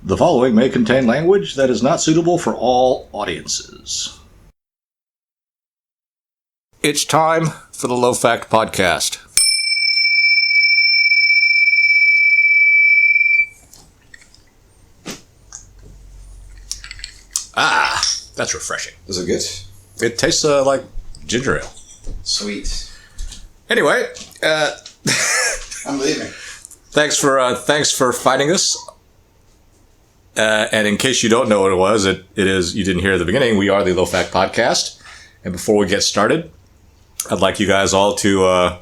The following may contain language that is not suitable for all audiences. It's time for the Low Fact Podcast. That's refreshing. Is it good? It tastes like ginger ale. Sweet. Anyway, I'm leaving. thanks for finding us. And in case you don't know what it was, it is, you didn't hear at the beginning, we are the Low Fact Podcast. And before we get started, I'd like you guys all to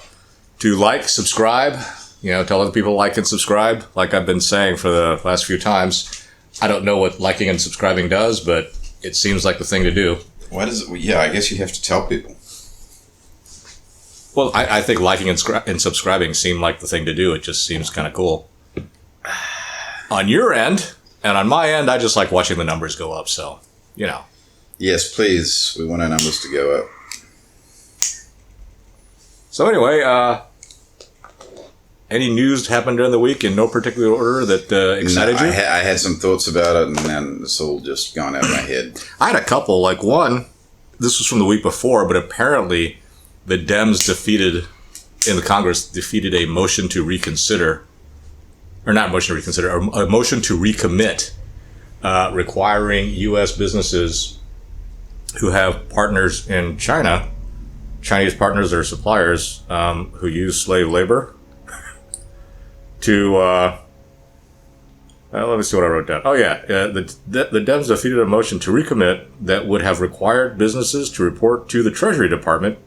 like, subscribe, tell other people to like and subscribe. Like I've been saying for the last few times, I don't know what liking and subscribing does, but it seems like the thing to do. Why does it? Yeah, I guess you have to tell people. Well, I think liking and subscribing seem like the thing to do. It just seems kind of cool. On your end, and on my end, I just like watching the numbers go up. So, Yes, please. We want our numbers to go up. So anyway, any news happened during the week in no particular order that excited you? I had some thoughts about it, and then it's all just gone out of my head. I had a couple. Like one, this was from the week before, but apparently the Dems in the Congress defeated a motion to reconsider, or not motion to reconsider, a motion to recommit, requiring U.S. businesses who have partners in China, Chinese partners or suppliers who use slave labor, to let me see what I wrote down. Oh yeah, the Dems defeated a motion to recommit that would have required businesses to report to the Treasury Department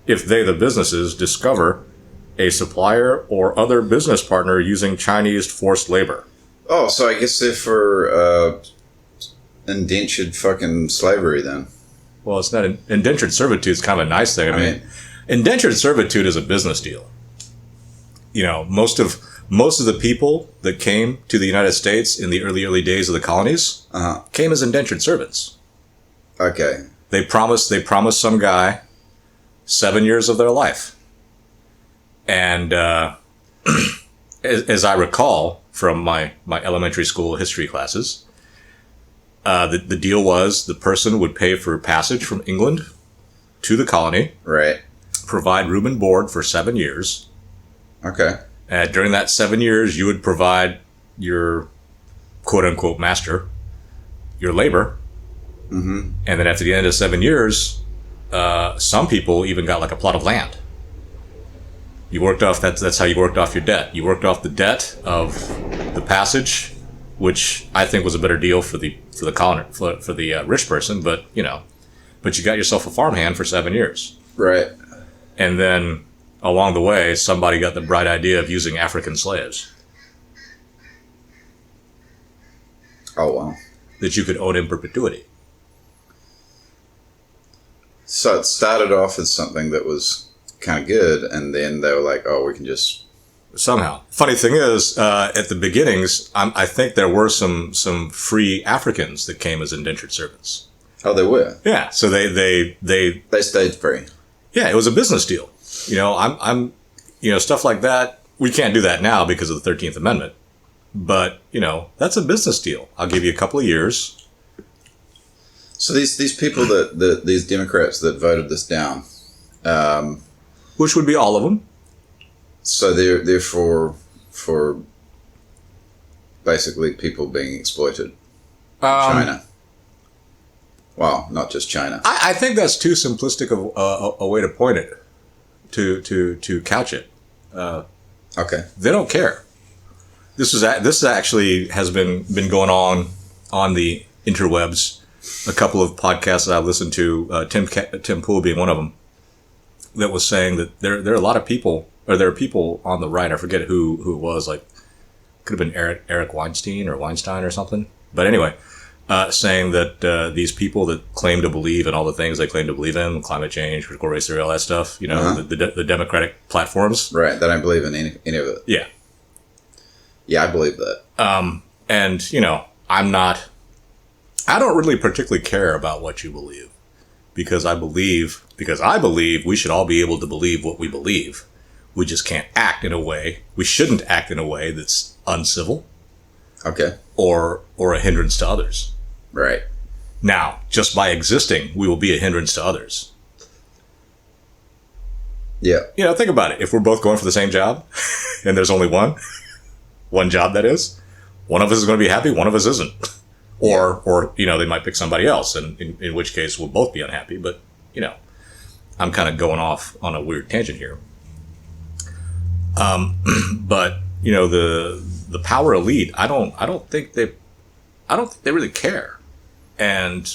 if they, the businesses, discover a supplier or other business partner using Chinese forced labor. Oh, so I guess they're for indentured fucking slavery then. Well, it's not indentured servitude. Is kind of a nice thing. I mean, indentured servitude is a business deal. Most of the people that came to the United States in the early days of the colonies came as indentured servants. Okay. They promised some guy 7 years of their life. And as I recall from my elementary school history classes, the deal was the person would pay for passage from England to the colony. Right. Provide room and board for 7 years. Okay. During that 7 years, you would provide your quote-unquote master your labor. Mm-hmm. And then after the end of 7 years, some people even got like a plot of land. You worked off, that's how you worked off your debt. You worked off the debt of the passage, which I think was a better deal for the colony, for the rich person, but you got yourself a farmhand for 7 years. Right. And then along the way, somebody got the bright idea of using African slaves. Oh, wow. That you could own in perpetuity. So it started off as something that was kind of good, and then they were like, oh, we can just... Somehow. Funny thing is, at the beginnings, I think there were some free Africans that came as indentured servants. Oh, they were? Yeah, so they stayed free. Yeah, it was a business deal. Stuff like that. We can't do that now because of the 13th Amendment. But, that's a business deal. I'll give you a couple of years. So these people these Democrats that voted this down, which would be all of them. So they're for basically people being exploited in China. Well, not just China. I think that's too simplistic a way to point it, to couch it. Okay. They don't care. This actually has been going on the interwebs. A couple of podcasts that I've listened to, Tim Pool being one of them, that was saying that there are a lot of people, or there are people on the right. I forget who it was. Like, could have been Eric Weinstein or something. But anyway. Saying that these people that claim to believe in all the things they claim to believe in, climate change, critical race theory, all that stuff, the Democratic platforms. Right, that I believe in any of it. Yeah. Yeah, I believe that. And, I don't really particularly care about what you believe. Because I believe we should all be able to believe what we believe. We just can't act in a way, we shouldn't act in a way that's uncivil. Okay. or a hindrance to others. Right. Now, just by existing, we will be a hindrance to others. Yeah. Think about it. If we're both going for the same job and there's only one job that is, one of us is going to be happy, one of us isn't. Or they might pick somebody else, and in which case we'll both be unhappy. But, I'm kind of going off on a weird tangent here. But, the power elite, I don't think they really care. And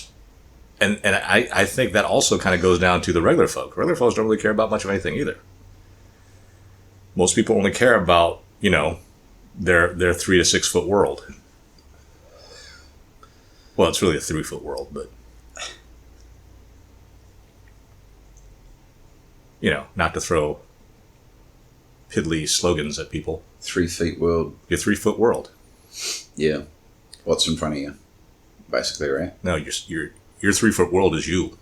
I think that also kind of goes down to the regular folk. Regular folks don't really care about much of anything either. Most people only care about, their 3 to 6 foot world. Well, it's really a 3 foot world, but not to throw piddly slogans at people. 3 feet world. Your 3 foot world. Yeah. What's in front of you? Basically, right? No, your 3 foot world is you.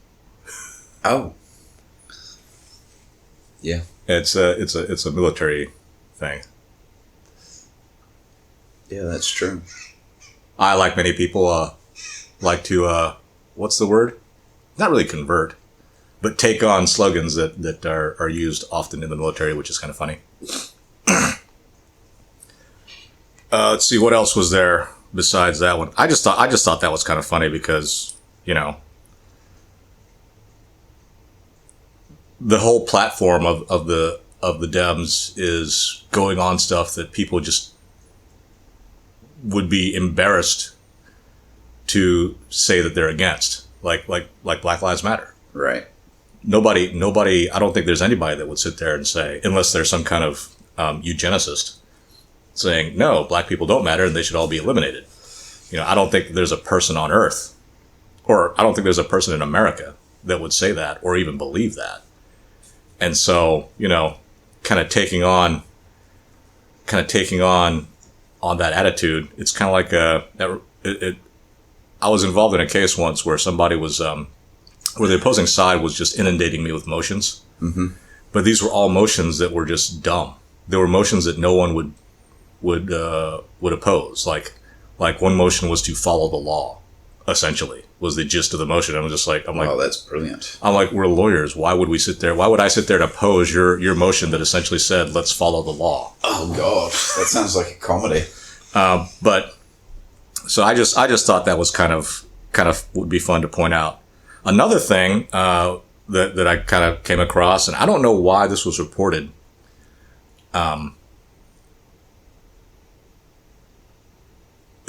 Oh. Yeah. It's a military thing. Yeah, that's true. I, like many people, like to what's the word? Not really convert, but take on slogans that are used often in the military, which is kind of funny. Let's see, what else was there besides that one? I just thought that was kind of funny because, the whole platform of the Dems is going on stuff that people just would be embarrassed to say that they're against, like Black Lives Matter. Right. Nobody. I don't think there's anybody that would sit there and say, unless there's some kind of eugenicist saying, no, black people don't matter and they should all be eliminated. I don't think there's a person on Earth, or I don't think there's a person in America that would say that or even believe that. And so, kind of taking on that attitude, it's kind of like I was involved in a case once where somebody was, where the opposing side was just inundating me with motions. Mm-hmm. But these were all motions that were just dumb. They were motions that no one would oppose. Like one motion was to follow the law, essentially, was the gist of the motion. Oh, that's brilliant. I'm like, we're lawyers. Why would I sit there and oppose your motion that essentially said, let's follow the law? Oh God, that sounds like a comedy. But so I just thought that was kind of would be fun to point out. Another thing, that I kind of came across, and I don't know why this was reported.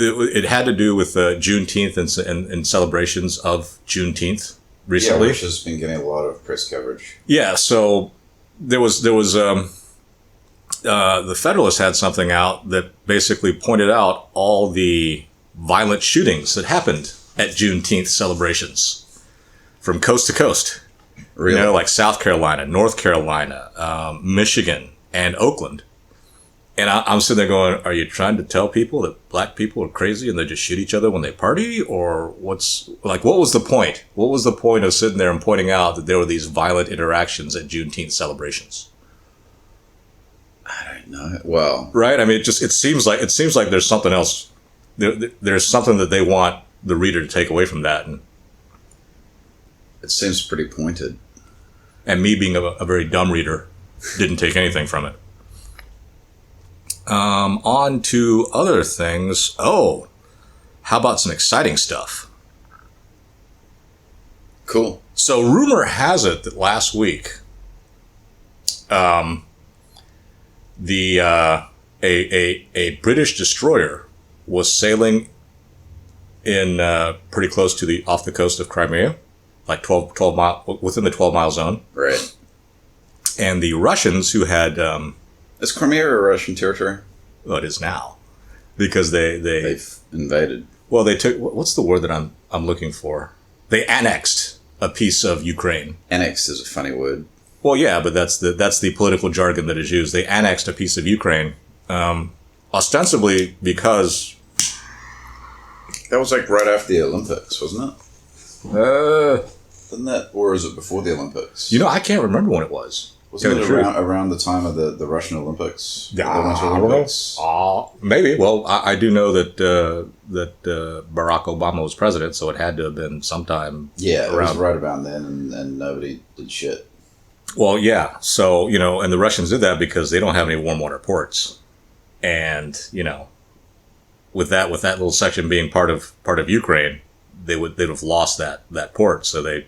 It had to do with Juneteenth and celebrations of Juneteenth recently. Yeah, which has been getting a lot of press coverage. Yeah, so there was the Federalist had something out that basically pointed out all the violent shootings that happened at Juneteenth celebrations from coast to coast. Really? Like South Carolina, North Carolina, Michigan, and Oakland. And I'm sitting there going, are you trying to tell people that black people are crazy and they just shoot each other when they party? Or what was the point? What was the point of sitting there and pointing out that there were these violent interactions at Juneteenth celebrations? I don't know. Well, right? I mean, it seems like there's something else. There's something that they want the reader to take away from that. And it seems pretty pointed. And me being a very dumb reader didn't take anything from it. On to other things. Oh, how about some exciting stuff? Cool. So rumor has it that last week, a British destroyer was sailing in pretty close to off the coast of Crimea, like 12 mile within the 12-mile zone. Right. And the Russians, who had is Crimea a Russian territory? Well, it is now, because they've invaded. Well, they took, what's the word that I'm looking for? They annexed a piece of Ukraine. Annex is a funny word. Well, yeah, but that's the political jargon that is used. They annexed a piece of Ukraine, ostensibly because that was like right after the Olympics, wasn't it? Didn't that, or is it before the Olympics? I can't remember when it was. Wasn't it around the time of the Russian Olympics? The Winter Olympics? Maybe. Well, I do know that Barack Obama was president, so it had to have been sometime. Yeah, it was right about then, and nobody did shit. Well, yeah. So, and the Russians did that because they don't have any warm water ports. And, with that little section being part of Ukraine, they'd have lost that port. So they,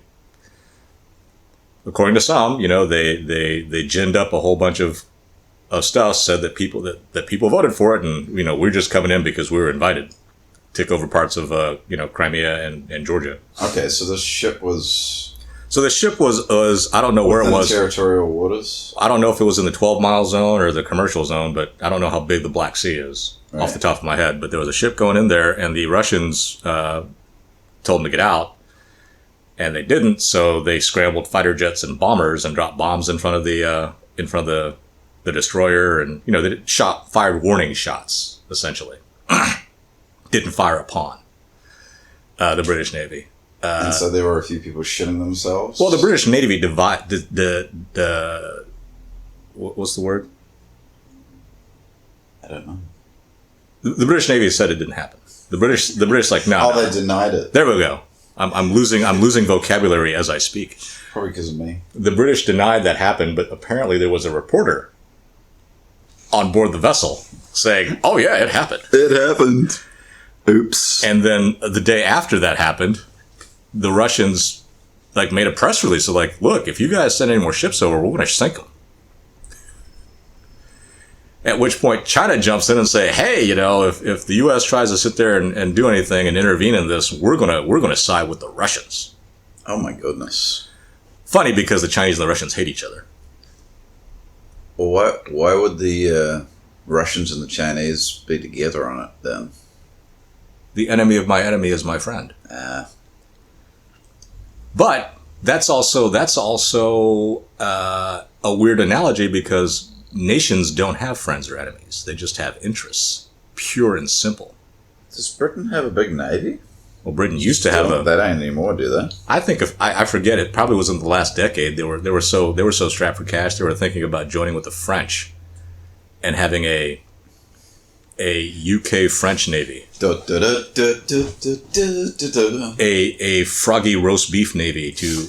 according to some, they ginned up a whole bunch of stuff, said that people voted for it, and we're just coming in because we were invited, take over parts of Crimea and Georgia. Okay, so this ship was. So the ship was I don't know where it was. Territorial waters. I don't know if it was in the 12-mile zone or the commercial zone, but I don't know how big the Black Sea is off the top of my head. But there was a ship going in there, and the Russians told them to get out. And they didn't, so they scrambled fighter jets and bombers and dropped bombs in front of the destroyer, and they fired warning shots essentially. Didn't fire upon the British Navy, and so there were a few people shitting themselves. Well, the British Navy what's the word? I don't know. The British Navy said it didn't happen. The British like no. They denied it. There we go. I'm losing vocabulary as I speak. Probably because of me. The British denied that happened, but apparently there was a reporter on board the vessel saying, "Oh yeah, it happened. It happened. Oops." And then the day after that happened, the Russians made a press release of look, if you guys send any more ships over, we're going to sink them. At which point China jumps in and say, hey, if the U.S. tries to sit there and do anything and intervene in this, we're gonna side with the Russians. Oh my goodness! Funny because the Chinese and the Russians hate each other. Well, why would the Russians and the Chinese be together on it then? The enemy of my enemy is my friend. But that's also a weird analogy because nations don't have friends or enemies. They just have interests. Pure and simple. Does Britain have a big navy? Well, Britain used to have They don't anymore, do they? I think I forget, it probably was in the last decade. They were so strapped for cash. They were thinking about joining with the French and having a UK French navy. A froggy roast beef navy to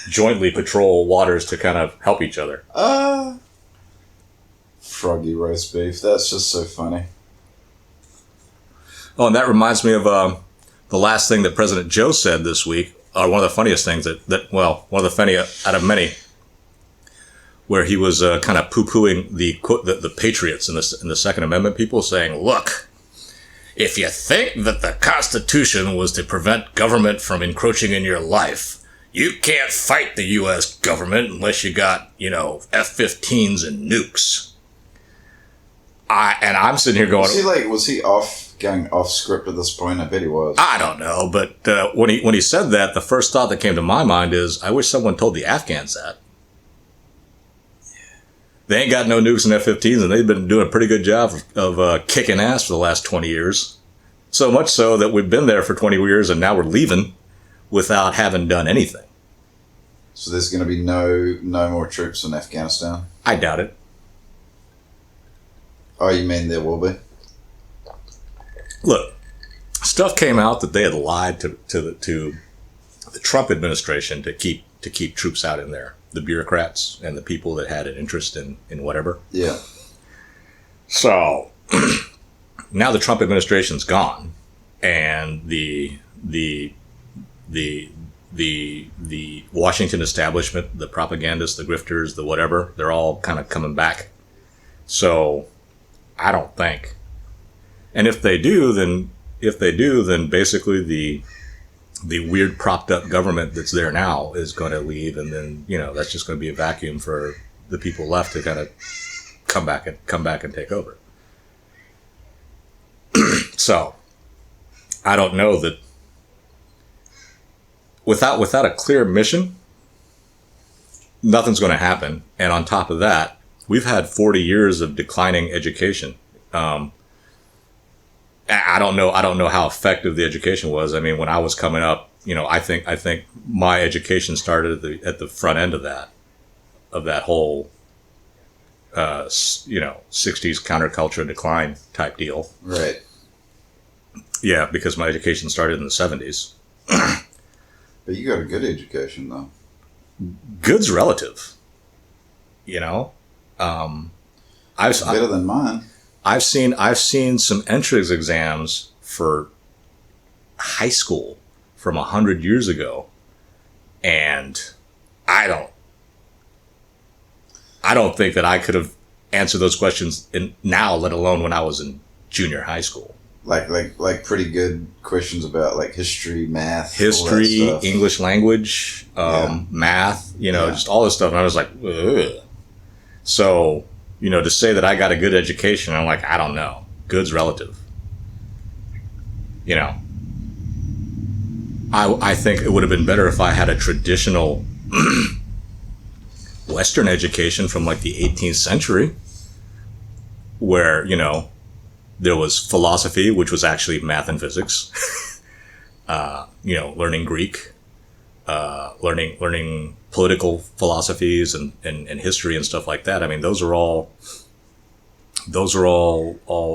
jointly patrol waters to kind of help each other. Froggy roast beef. That's just so funny. Oh, and that reminds me of the last thing that President Joe said this week, or one of the funniest things one of the funny out of many, where he was kind of poo-pooing the patriots in the Second Amendment people, saying, look, if you think that the Constitution was to prevent government from encroaching in your life, you can't fight the U.S. government unless you got, F-15s and nukes. And I'm sitting here going... Was he going off script at this point? I bet he was. I don't know, but when he said that, the first thought that came to my mind is, I wish someone told the Afghans that. They ain't got no nukes and F-15s, and they've been doing a pretty good job of kicking ass for the last 20 years. So much so that we've been there for 20 years, and now we're leaving without having done anything. So there's going to be no more troops in Afghanistan? I doubt it. Oh, you mean there will be? Look, stuff came out that they had lied to the Trump administration to keep troops out in there. The bureaucrats and the people that had an interest in whatever. Yeah. So now the Trump administration's gone, and the Washington establishment, the propagandists, the grifters, the whatever, they're all kind of coming back. So I don't think. And if they do, then basically the weird propped up government that's there now is going to leave, and then that's just going to be a vacuum for the people left to kind of come back and take over. So I don't know that without a clear mission, nothing's going to happen. And on top of that, we've had 40 years of declining education. I don't know how effective the education was. I mean, when I was coming up, I think my education started at the front end of that whole, 60s counterculture decline type deal. Right. Yeah, because my education started in the 70s. But you got a good education, though. Good's relative. It's better than mine. I've seen some entrance exams for high school from 100 years ago, and I don't think that I could have answered those questions now, let alone when I was in junior high school. Like pretty good questions about like history, math, history, English language, math, just all this stuff. And I was like, ugh. So, to say that I got a good education, I'm like, I don't know. Good's relative. I think it would have been better if I had a traditional Western education from like the 18th century where, there was philosophy, which was actually math and physics, learning Greek, learning political philosophies and history and stuff like that. I mean, those are all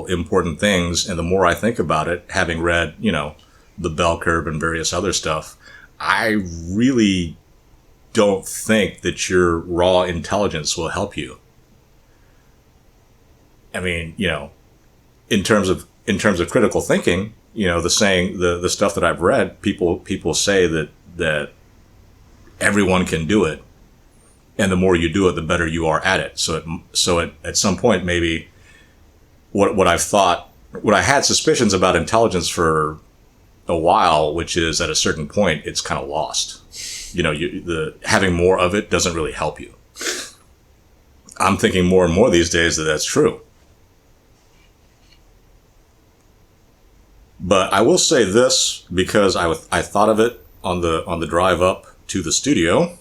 important things. And the more I think about it, having read, the bell curve and various other stuff, I really don't think that your raw intelligence will help you. I mean, in terms of critical thinking, the saying, the stuff that I've read, people say that everyone can do it, and the more you do it, the better you are at it. So at some point, maybe what I had suspicions about intelligence for a while, which is at a certain point, it's kind of lost. Having more of it doesn't really help you. I'm thinking more and more these days that that's true. But I will say this, because I thought of it on the drive up to the studio.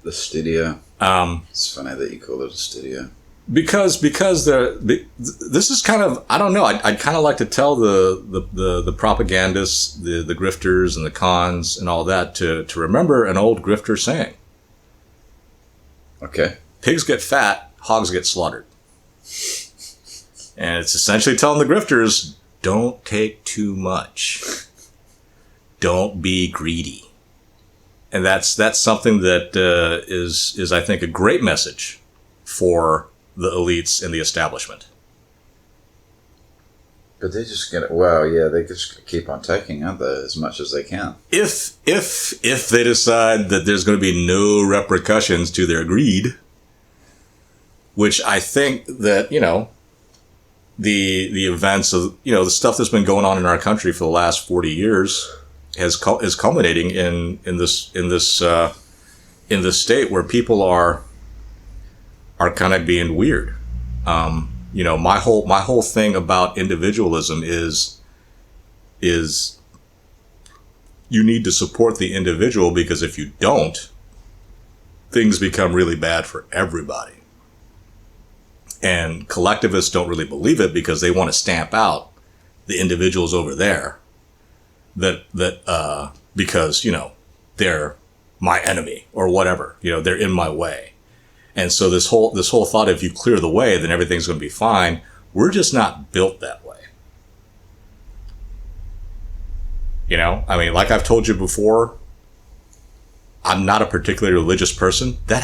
The studio. It's funny that you call it a studio. Because this is kind of, I don't know, I'd kind of like to tell the propagandists, the grifters and the cons and all that to remember an old grifter saying. Okay. Pigs get fat, hogs get slaughtered. And it's essentially telling the grifters, don't take too much. Don't be greedy. And that's something that is I think a great message for the elites and the establishment. But they just get it. Well, yeah, they just keep on taking, aren't they, as much as they can. If they decide that there's going to be no repercussions to their greed, which I think that the events of the stuff that's been going on in our country for the last 40 years is culminating in this state where people are kind of being weird. My whole thing about individualism is you need to support the individual, because if you don't, things become really bad for everybody. And collectivists don't really believe it, because they want to stamp out the individuals over there because they're my enemy or whatever, they're in my way. And so this whole thought, if you clear the way, then everything's going to be fine. We're just not built that way. I mean, like I've told you before, I'm not a particularly religious person. That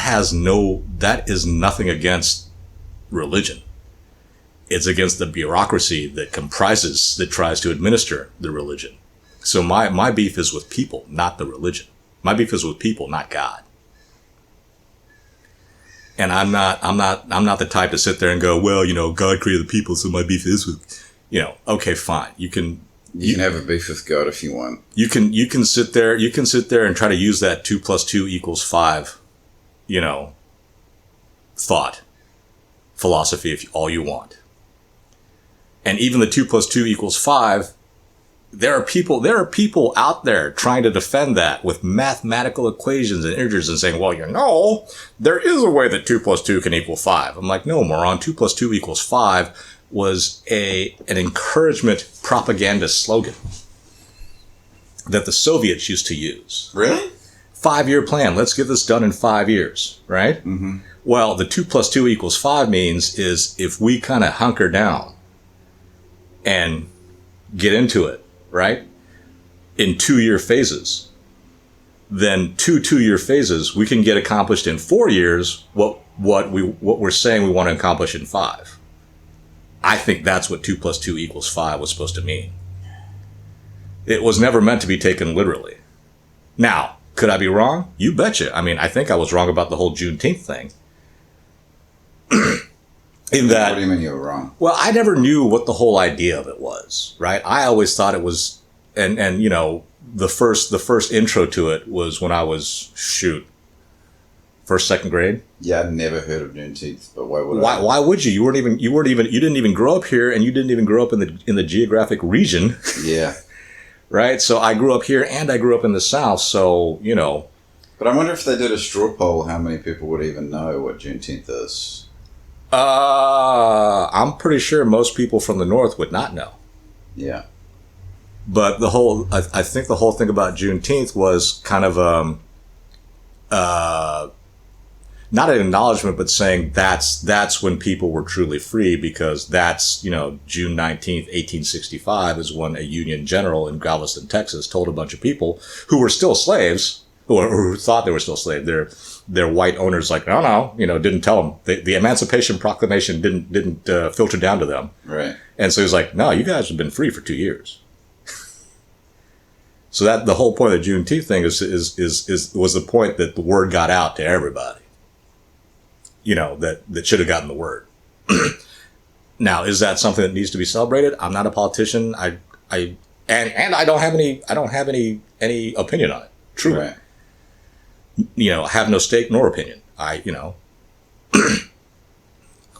is nothing against religion. It's against the bureaucracy that tries to administer the religion. So my beef is with people, not the religion. My beef is with people, not God. And I'm not the type to sit there and go, well, God created the people, so my beef is with, okay, fine. You can have a beef with God if you want. You can sit there and try to use that 2 + 2 = 5, thought, philosophy, if all you want. And even the 2 + 2 = 5, there are people out there trying to defend that with mathematical equations and integers and saying, well, there is a way that 2 + 2 can equal 5. I'm like, no, moron, 2 + 2 = 5 was an encouragement propaganda slogan. that the Soviets used to use. Really? 5-year plan. Let's get this done in 5 years, right? Mm-hmm. Well, the 2 + 2 = 5 means is if we kind of hunker down and get into it, right? In 2-year phases, then 2-2-year phases, we can get accomplished in 4 years what we're saying we want to accomplish in 5. I think that's what 2 + 2 = 5 was supposed to mean. It was never meant to be taken literally. Now, could I be wrong? You betcha. I mean, I think I was wrong about the whole Juneteenth thing. In that, what do you mean you were wrong? Well, I never knew what the whole idea of it was, right? I always thought it was, and you know, the first intro to it was when I was first, second grade. Yeah, I'd never heard of Juneteenth, but why would I? Why would you? You didn't even grow up here, and you didn't even grow up in the geographic region. Yeah. Right? So I grew up here and I grew up in the South, so, you know. But I wonder if they did a straw poll, how many people would even know what Juneteenth is? I'm pretty sure most people from the North would not know. Yeah. But I think the whole thing about Juneteenth was kind of, not an acknowledgement, but saying that's when people were truly free, because that's, you know, June 19th, 1865 is when a Union general in Galveston, Texas told a bunch of people who were still slaves, or who thought they were still slaves, their white owners like, no, you know, didn't tell them. The Emancipation Proclamation didn't filter down to them. Right. And so he was like, no, you guys have been free for 2 years. So that the whole point of the Juneteenth thing was the point that the word got out to everybody. You know, that should have gotten the word. Now, is that something that needs to be celebrated? I'm not a politician. I don't have any opinion on it. Truly. Right. You know, I have no stake nor opinion. You know,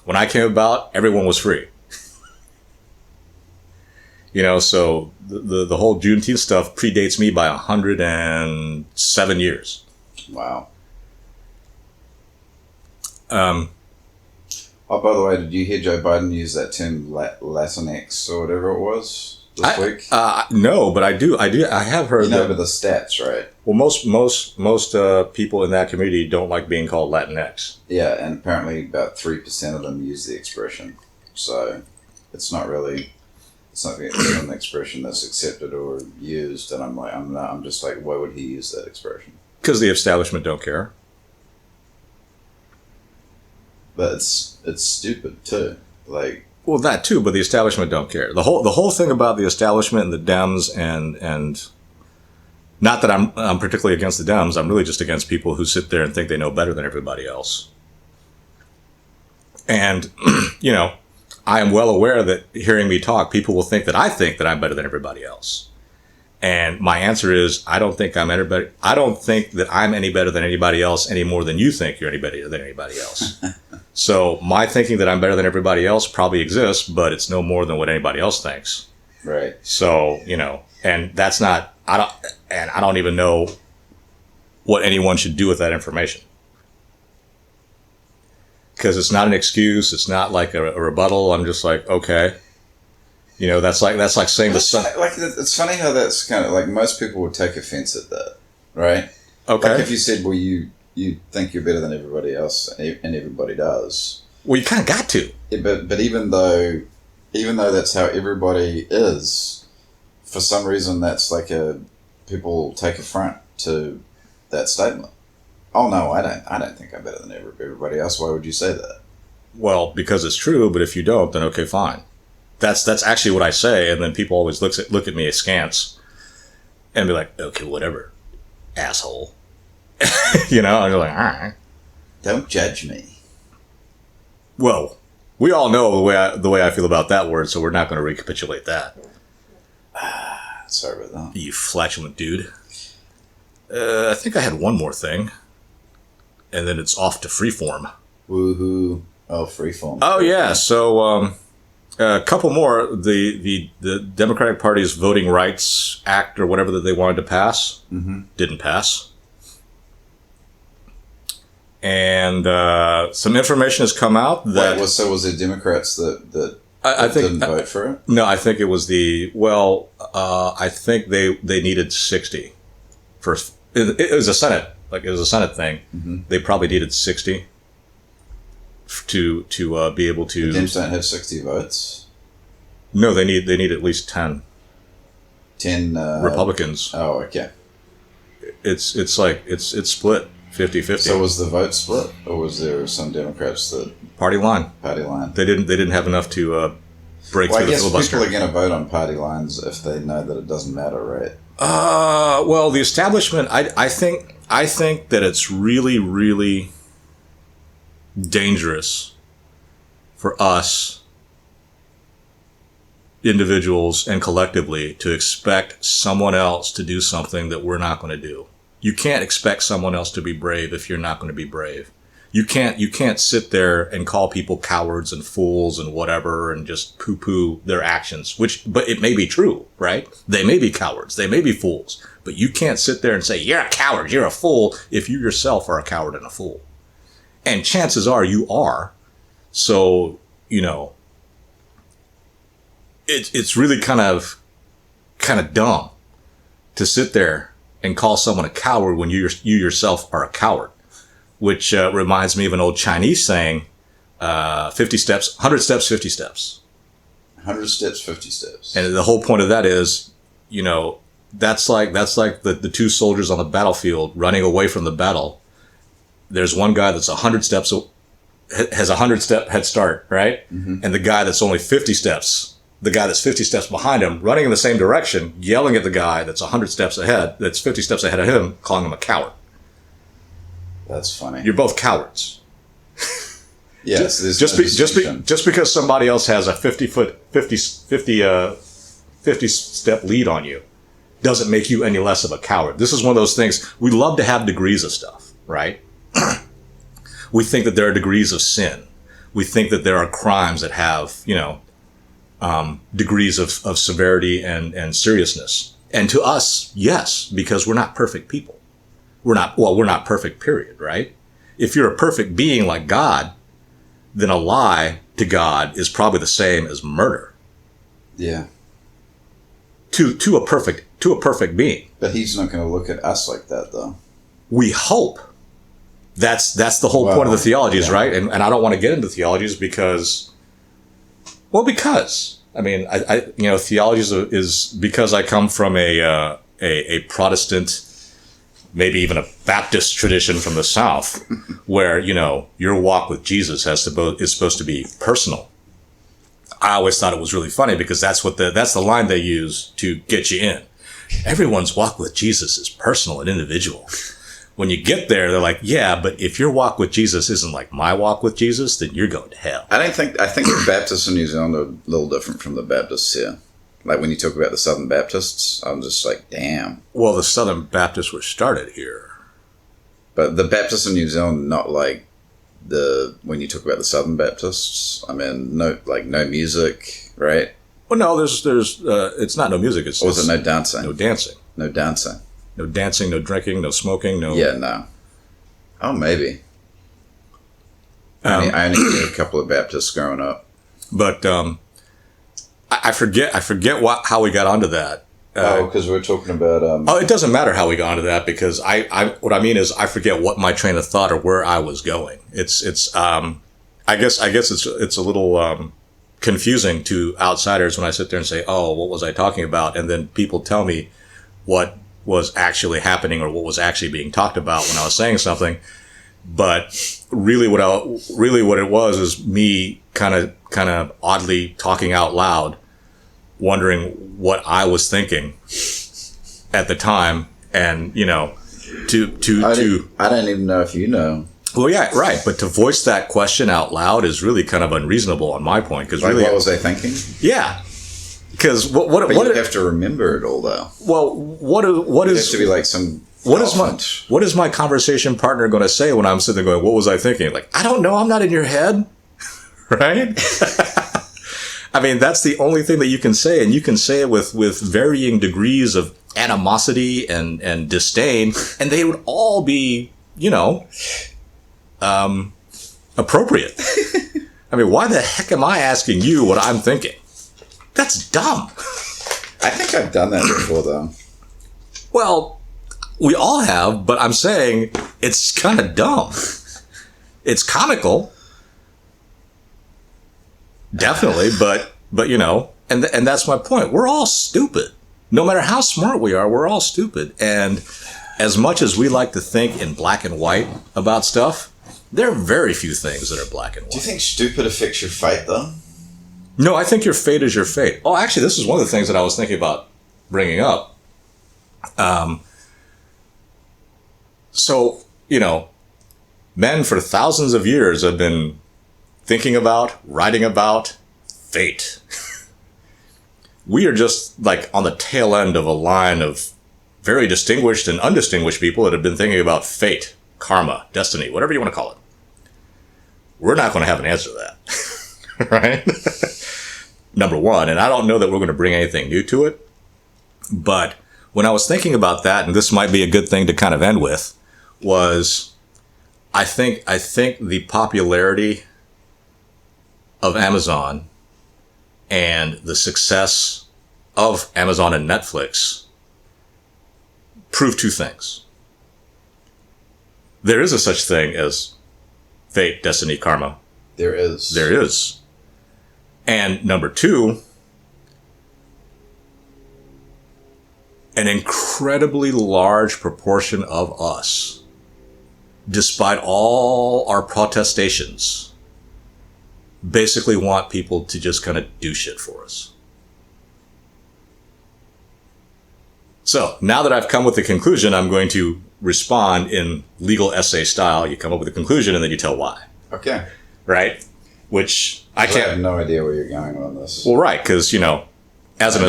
when I came about, everyone was free. You know, so the whole Juneteenth stuff predates me by 107 years. Wow. Oh, by the way, did you hear Joe Biden use that term Latinx or whatever it was this week? No, but I do. I have heard. You know, but the stats, right? Well, most people in that community don't like being called Latinx. Yeah, and apparently about 3% of them use the expression. So it's not an expression that's accepted or used. And I'm just like, why would he use that expression? Because the establishment don't care. But it's stupid too. Like, well, that too, but the establishment don't care. The whole thing about the establishment and the Dems and not that I'm particularly against the Dems. I'm really just against people who sit there and think they know better than everybody else. And you know, I am well aware that hearing me talk, people will think that I'm better than everybody else. And my answer is, I don't think that I'm any better than anybody else any more than you think you're any better than anybody else. So my thinking that I'm better than everybody else probably exists, but it's no more than what anybody else thinks. Right. So, you know, and that's not, I don't even know what anyone should do with that information. Because it's not an excuse. It's not like a rebuttal. I'm just like, okay. You know, that's like saying the sun. Like, it's funny how that's kind of like most people would take offense at that, right? Okay. Like if you said, well, you think you're better than everybody else, and everybody does. Well, you kind of got to. Yeah, but even though that's how everybody is, for some reason that's like people take affront to that statement. Oh no, I don't think I'm better than everybody else. Why would you say that? Well, because it's true. But if you don't, then okay, fine. That's actually what I say, and then people always look at me askance and be like, okay, whatever, asshole. You know, and you're like, all right. Don't judge me. Well, we all know the way I feel about that word, so we're not going to recapitulate that. Sorry about that. You flatulent dude. I think I had one more thing, and then it's off to freeform. Woohoo! Oh, freeform. Oh yeah, so a couple more. The Democratic Party's Voting Rights Act or whatever that they wanted to pass didn't pass. And some information has come out that... Wait, so was it Democrats that I think didn't vote for it. No, I think it was I think they needed 60 first. It was a Senate, it was a Senate thing. Mm-hmm. They probably needed 60 to be able to. The Dems don't have 60 votes. No, they need at least 10. 10 Republicans. Oh, okay. It's split 50-50. So was the vote split, or was there some Democrats that party line? Party line. They didn't have enough to break through the filibuster. People are going to vote on party lines if they know that it doesn't matter, right? Well, the establishment. I think that it's really, really dangerous for us individuals and collectively to expect someone else to do something that we're not going to do. You can't expect someone else to be brave if you're not going to be brave. You can't sit there and call people cowards and fools and whatever and just poo-poo their actions, but it may be true, right? They may be cowards. They may be fools, but you can't sit there and say, you're a coward, you're a fool, if you yourself are a coward and a fool. And chances are you are. So, it's really kind of dumb to sit there and call someone a coward when you yourself are a coward, which reminds me of an old Chinese saying, 50 steps, 100 steps, 50 steps. 100 steps, 50 steps. And the whole point of that is, that's like the two soldiers on the battlefield running away from the battle. There's one guy that's 100 steps, has a 100-step head start, right? Mm-hmm. And the guy that's only 50 steps, the guy that's 50 steps behind him, running in the same direction, yelling at the guy that's 100 steps ahead, that's 50 steps ahead of him, calling him a coward. That's funny. You're both cowards. Yes, just because somebody else has a 50 step lead on you doesn't make you any less of a coward. This is one of those things. We love to have degrees of stuff, right? We think that there are degrees of sin. We think that there are crimes that have, degrees of severity and seriousness. And to us, yes, because we're not perfect people. We're not perfect, period, right? If you're a perfect being like God, then a lie to God is probably the same as murder. Yeah. To a perfect being. But he's not going to look at us like that, though. We hope. That's the whole point of the theologies, right? And I don't want to get into theologies because I mean, theologies is because I come from a Protestant, maybe even a Baptist tradition from the South, where, your walk with Jesus is supposed to be personal. I always thought it was really funny because that's the line they use to get you in. Everyone's walk with Jesus is personal and individual. When you get there, they're like, yeah, but if your walk with Jesus isn't like my walk with Jesus, then you're going to hell. I think the Baptists in New Zealand are a little different from the Baptists here. Like when you talk about the Southern Baptists, I'm just like, damn. Well, the Southern Baptists were started here. But the Baptists in New Zealand, not like when you talk about the Southern Baptists, I mean, no music, right? Well, no, there's it's not no music. Or was it no dancing? No dancing. No dancing. No dancing, no drinking, no smoking, no... Yeah, no. Oh, maybe. I only knew a couple of Baptists growing up. But I forget how we got onto that. Because we're talking about... it doesn't matter how we got onto that because what I mean is I forget what my train of thought or where I was going. I guess it's a little confusing to outsiders when I sit there and say, oh, what was I talking about? And then people tell me what was actually happening or what was actually being talked about when I was saying something. But really what it was is me kind of oddly talking out loud, wondering what I was thinking at the time. And, I don't even know if you know. Well, yeah, right. But to voice that question out loud is really kind of unreasonable on my point. Cause really, what was I thinking? Yeah. Because what you have to remember it all though. Well, what is have to be like some what is my conversation partner going to say when I'm sitting there going, what was I thinking? Like, I don't know. I'm not in your head, right? I mean, that's the only thing that you can say, and you can say it with varying degrees of animosity and disdain, and they would all be, appropriate. I mean, why the heck am I asking you what I'm thinking? That's dumb. I think I've done that before, though. Well, we all have, but I'm saying it's kind of dumb. It's comical. Definitely, but you know, and that's my point. We're all stupid. No matter how smart we are, we're all stupid. And as much as we like to think in black and white about stuff, there are very few things that are black and white. Do you think stupid affects your fate, though? No, I think your fate is your fate. Oh, actually, this is one of the things that I was thinking about bringing up. So, you know, men for thousands of years have been thinking about, writing about fate. We are just like on the tail end of a line of very distinguished and undistinguished people that have been thinking about fate, karma, destiny, whatever you want to call it. We're not going to have an answer to that, right? Number one, and I don't know that we're going to bring anything new to it, but when I was thinking about that, and this might be a good thing to kind of end with, was I think the popularity of Amazon and the success of Amazon and Netflix prove two things. There is a such thing as fate, destiny, karma. There is. There is. And number two, an incredibly large proportion of us, despite all our protestations, basically want people to just kind of do shit for us. So now that I've come with the conclusion, I'm going to respond in legal essay style. You come up with a conclusion and then you tell why. Okay. Right? Which I can't. I have no idea where you're going on this. Well, right, because you know, as an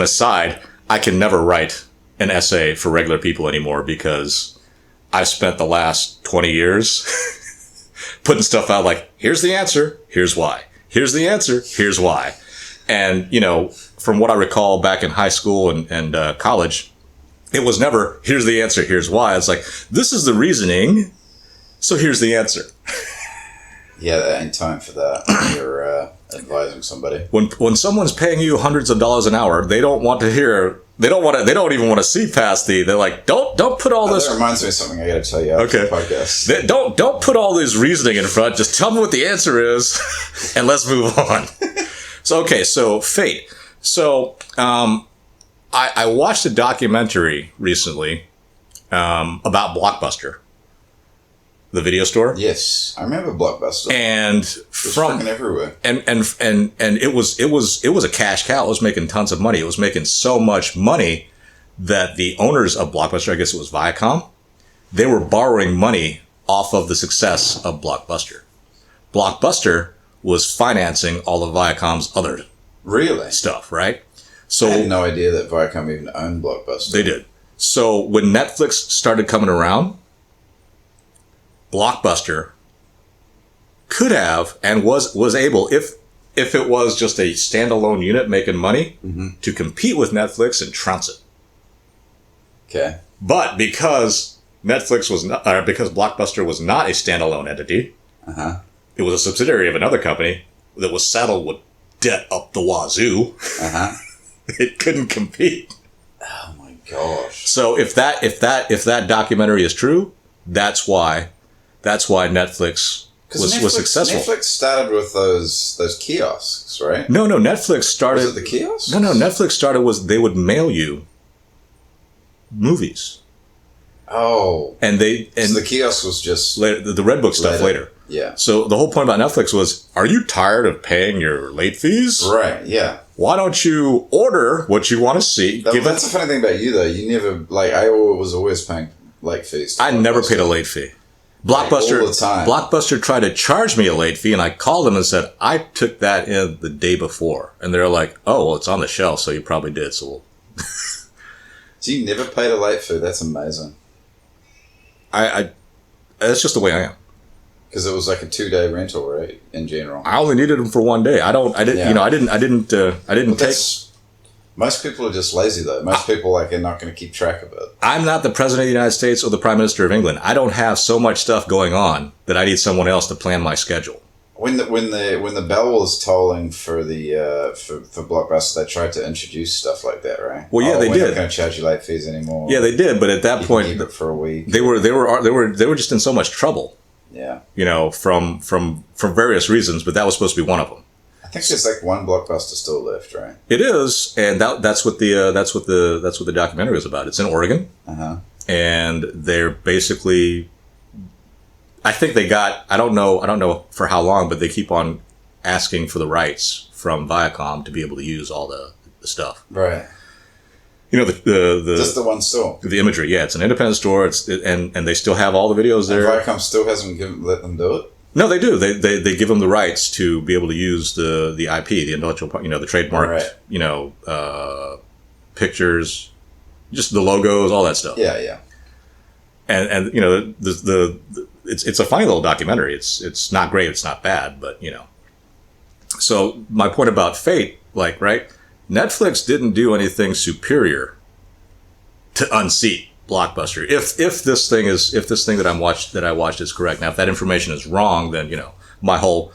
aside, I can never write an essay for regular people anymore because I've spent the last 20 years putting stuff out like, here's the answer, here's why. Here's the answer, here's why. And you know, from what I recall back in high school and college, it was never here's the answer, here's why. It's like, this is the reasoning, so here's the answer. Yeah, there ain't time for that when you're advising somebody. When someone's paying you hundreds of dollars an hour, they don't want to hear. They don't even want to see past the. They're like, don't put all this. That reminds me of something I got to tell you after the podcast. Don't put all this reasoning in front. Just tell me what the answer is, and let's move on. So fate. So I watched a documentary recently about Blockbuster. The video store. Yes, I remember Blockbuster. And from everywhere. And it was a cash cow. It was making tons of money. It was making so much money that the owners of Blockbuster, I guess it was Viacom, they were borrowing money off of the success of Blockbuster. Blockbuster was financing all of Viacom's other stuff, right? So I had no idea that Viacom even owned Blockbuster. They did. So when Netflix started coming around, Blockbuster could have and was able, if it was just a standalone unit making money, to compete with Netflix and trounce it. Okay. But because Netflix was not, because Blockbuster was not a standalone entity, it was a subsidiary of another company that was saddled with debt up the wazoo. It couldn't compete. Oh my gosh! So if that documentary is true, that's why Netflix was successful. Netflix started with those kiosks, right? No, Netflix started. Was it the kiosks? No, Netflix started they would mail you movies. Oh, and so the kiosk was just later, the Red Book stuff later. Yeah. So the whole point about Netflix was, are you tired of paying your late fees? Right. Yeah. Why don't you order what you want to see? That's the funny thing about you, though. You never I was always paying late fees. I never paid a late fee. Blockbuster, all the time. Blockbuster tried to charge me a late fee, and I called them and said, I took that in the day before. And they're like, oh, well, it's on the shelf, so you probably did. So So you never paid a late fee? That's amazing. That's just the way I am. Because it was like a 2-day rental, right? In general, I only needed them for one day. I didn't take. Most people are just lazy, though. Most people are not going to keep track of it. I'm not the president of the United States or the prime minister of England. I don't have so much stuff going on that I need someone else to plan my schedule. When the bell was tolling for the for Blockbuster, they tried to introduce stuff like that, right? Well, yeah, they we're did. not going to charge you late fees anymore. Yeah, they did, but at that point, keep it for a week. They were just in so much trouble. Yeah, from various reasons, but that was supposed to be one of them. I think there's like one Blockbuster still left, right? It is, and that's what the documentary is about. It's in Oregon, and they're basically, I think they got, I don't know for how long, but they keep on asking for the rights from Viacom to be able to use all the stuff. Right. The just the one store. The imagery, yeah, it's an independent store. And they still have all the videos there. And Viacom still hasn't let them do it. No, they do. They give them the rights to be able to use the IP, the intellectual, the trademark, right. Pictures, just the logos, all that stuff. Yeah, yeah. And it's a funny little documentary. It's not great. It's not bad, but So my point about Fate, right? Netflix didn't do anything superior to unseat Blockbuster. If this thing that I watched is correct. Now, if that information is wrong, then my whole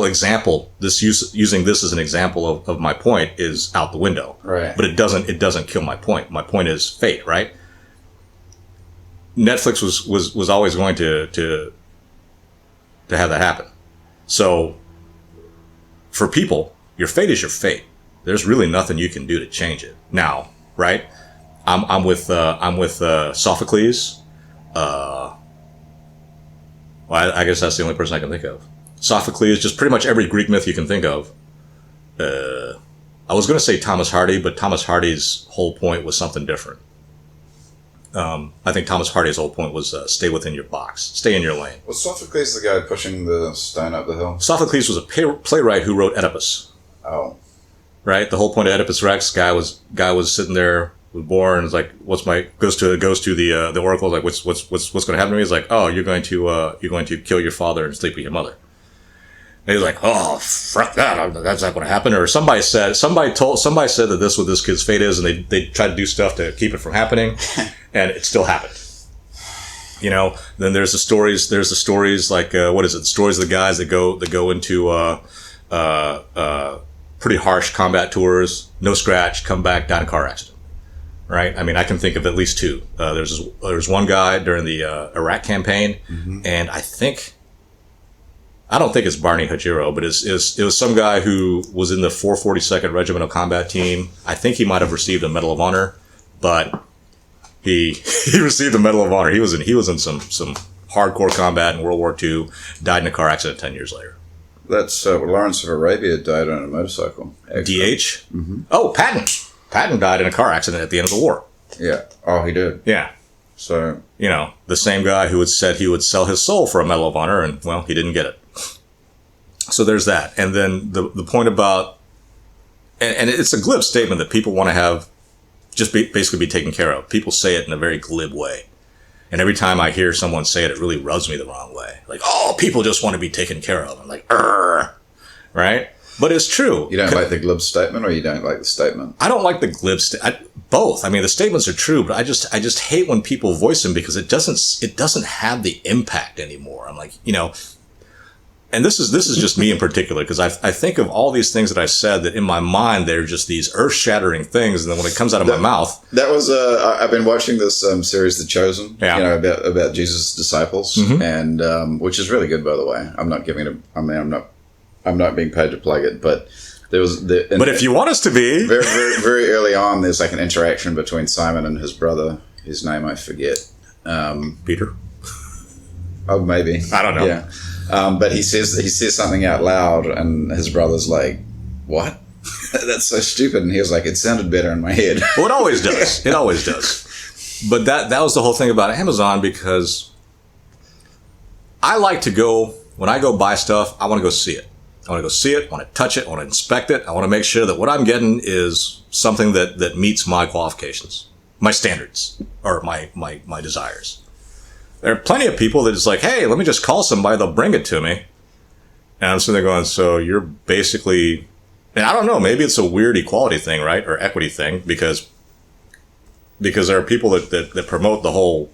example, using this as an example of my point, is out the window. Right. But it doesn't kill my point. My point is Fate, right? Netflix was always going to have that happen. So for people, your fate is your fate. There's really nothing you can do to change it now, right? I'm with Sophocles. Well, I guess that's the only person I can think of. Sophocles, just pretty much every Greek myth you can think of. I was going to say Thomas Hardy, but Thomas Hardy's whole point was something different. I think Thomas Hardy's whole point was stay within your box, stay in your lane. Was Sophocles the guy pushing the stone up the hill? Sophocles was a playwright who wrote Oedipus. Oh. Right? The whole point of Oedipus Rex, guy was sitting there, was born, is like, goes to the oracle, like, what's going to happen to me? He's like, oh, you're going to kill your father and sleep with your mother. And he's like, oh, fuck that, that's not going to happen. Or somebody said that this is what this kid's fate is, and they tried to do stuff to keep it from happening, and it still happened. Then there's the stories like, what is it? The stories of the guys that go into, pretty harsh combat tours, no scratch, come back, die in a car accident. Right? I mean, I can think of at least two. There's one guy during the Iraq campaign, and I don't think it's Barney Hajiro, but it was some guy who was in the 442nd Regimental Combat Team. I think he might have received a Medal of Honor, but he received the Medal of Honor. He was in some hardcore combat in World War II, died in a car accident 10 years later. That's Lawrence of Arabia died on a motorcycle. DH? Oh, Patton. Patton died in a car accident at the end of the war. Yeah. Oh, he did. Yeah. So, the same guy who had said he would sell his soul for a Medal of Honor, and, well, he didn't get it. So there's that. And then the point about, and it's a glib statement that people want to have basically be taken care of. People say it in a very glib way. And every time I hear someone say it, it really rubs me the wrong way. Like, oh, people just want to be taken care of. I'm like, right? But it's true. You don't like the glib statement, or you don't like the statement? I don't like the glib statement. Both. I mean, the statements are true, but I just hate when people voice them because it doesn't have the impact anymore. I'm like, and this is just me in particular, because I think of all these things that I said that in my mind they're just these earth-shattering things, and then when it comes out of my mouth, that was I've been watching this series, The Chosen, about Jesus' disciples, and which is really good, by the way. I'm not giving it. I'm not being paid to plug it, but there was. But if you want us to be, very, very, very early on, there's like an interaction between Simon and his brother. His name I forget. Peter. Oh, maybe. I don't know. Yeah. But he says something out loud, and his brother's like, "What? That's so stupid." And he was like, "It sounded better in my head." Well, it always does. It always does. But that was the whole thing about Amazon, because I like to go, when I go buy stuff, I want to go see it. I want to go see it. I want to touch it. I want to inspect it. I want to make sure that what I'm getting is something that meets my qualifications, my standards, or my desires. There are plenty of people that it's like, hey, let me just call somebody, they'll bring it to me. And I'm sitting there going, so you're basically, and I don't know, maybe it's a weird equality thing, right? Or equity thing, because there are people that promote the whole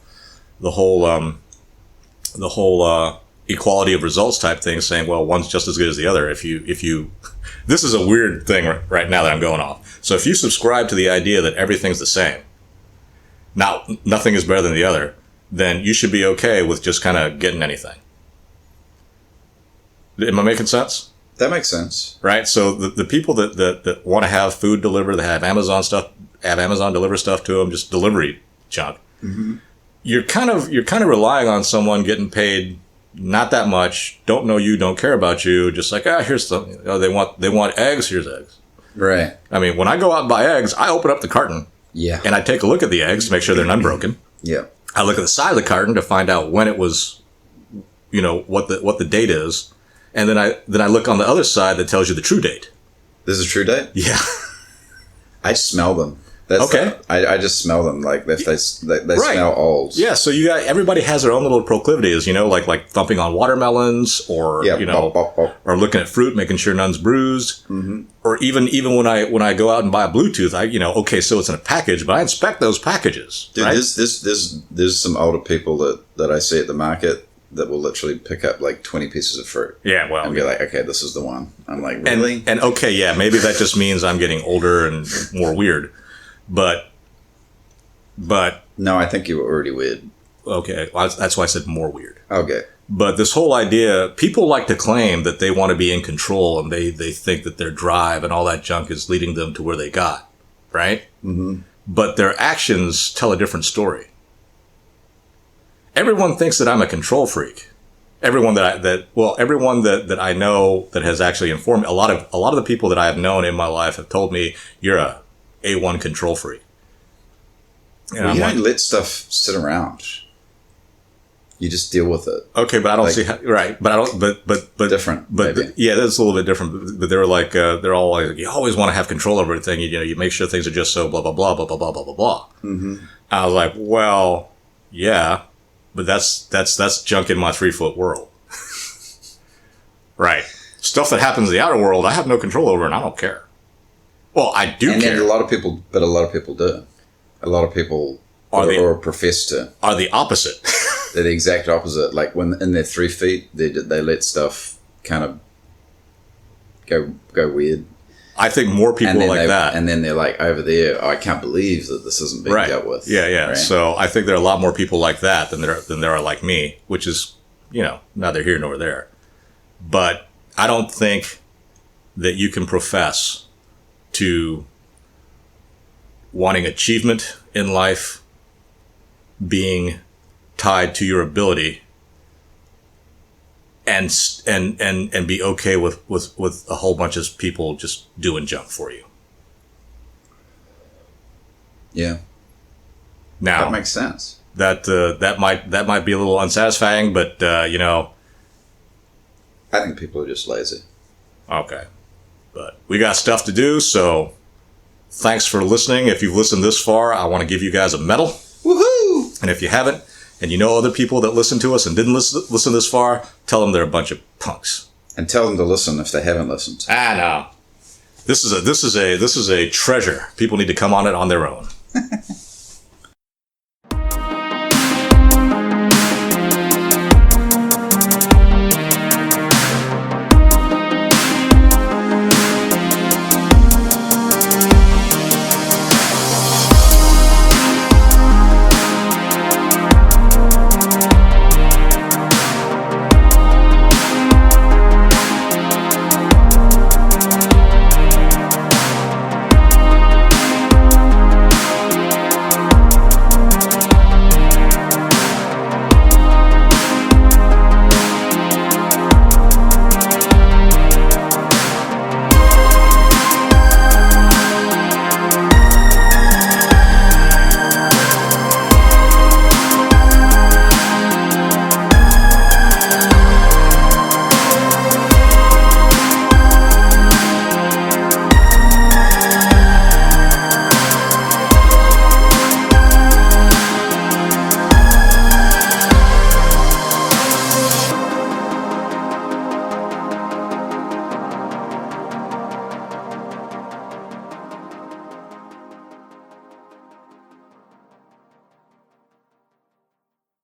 equality of results type thing, saying, well, one's just as good as the other. If you, this is a weird thing right now that I'm going off. So if you subscribe to the idea that everything's the same, now nothing is better than the other, then you should be okay with just kind of getting anything. Am I making sense? That makes sense. Right? So the people that want to have food delivered, that have Amazon deliver stuff to them, just delivery junk. Mm-hmm. You're kind of relying on someone getting paid not that much, don't know you, don't care about you, just like, here's something. They want eggs, here's eggs. Right. I mean, when I go out and buy eggs, I open up the carton. Yeah. And I take a look at the eggs to make sure they're unbroken. Yeah. I look at the side of the carton to find out when it was, what the date is. And then I look on the other side that tells you the true date. This is a true date? Yeah. I smell them. That's okay. I just smell them like if they right. Smell old. Yeah. So everybody has their own little proclivities, like thumping on watermelons or, bop, bop, bop. Or looking at fruit, making sure none's bruised. Mm-hmm. Or even when I go out and buy a Bluetooth, okay, so it's in a package, but I inspect those packages. Dude, right? there's some older people that I see at the market that will literally pick up like 20 pieces of fruit. Yeah, well. And be like, okay, this is the one. I'm like, really? And okay, yeah, maybe that just means I'm getting older and more weird. But. No, I think you were already weird. Okay, well, that's why I said more weird. Okay. But this whole idea, people like to claim that they want to be in control and they think that their drive and all that junk is leading them to where they got, right? Mm-hmm. But their actions tell a different story. Everyone thinks that I'm a control freak. Everyone that I know that has actually informed me, a lot of the people that I have known in my life have told me you're a A1 control freak. And well, you don't let stuff sit around. You just deal with it. Okay, but I don't see how, right. But I don't. But different. But yeah, that's a little bit different. But they're like they're all like, you always want to have control over everything. You make sure things are just so blah blah blah blah blah blah blah blah blah. Mm-hmm. I was like, well, yeah. But that's junk in my 3-foot world. Right. Stuff that happens in the outer world, I have no control over and I don't care. Well, I do care. And a lot of people do. A lot of people or profess to. Are the opposite. They're the exact opposite. Like when in their 3 feet, they let stuff kind of go weird. I think more people are like that. And then they're like, over there, I can't believe that this isn't being dealt with. Yeah. Right? So I think there are a lot more people like that than there are like me, which is, neither here nor there. But I don't think that you can profess to wanting achievement in life being tied to your ability and be okay with a whole bunch of people just doing junk for you. Yeah. Now that makes sense. That might be a little unsatisfying, but I think people are just lazy. Okay. But we got stuff to do, so thanks for listening. If you've listened this far, I want to give you guys a medal. Woohoo! And if you haven't, and you know other people that listen to us and didn't listen this far, tell them they're a bunch of punks. And tell them to listen if they haven't listened. No. This is a treasure. People need to come on it on their own.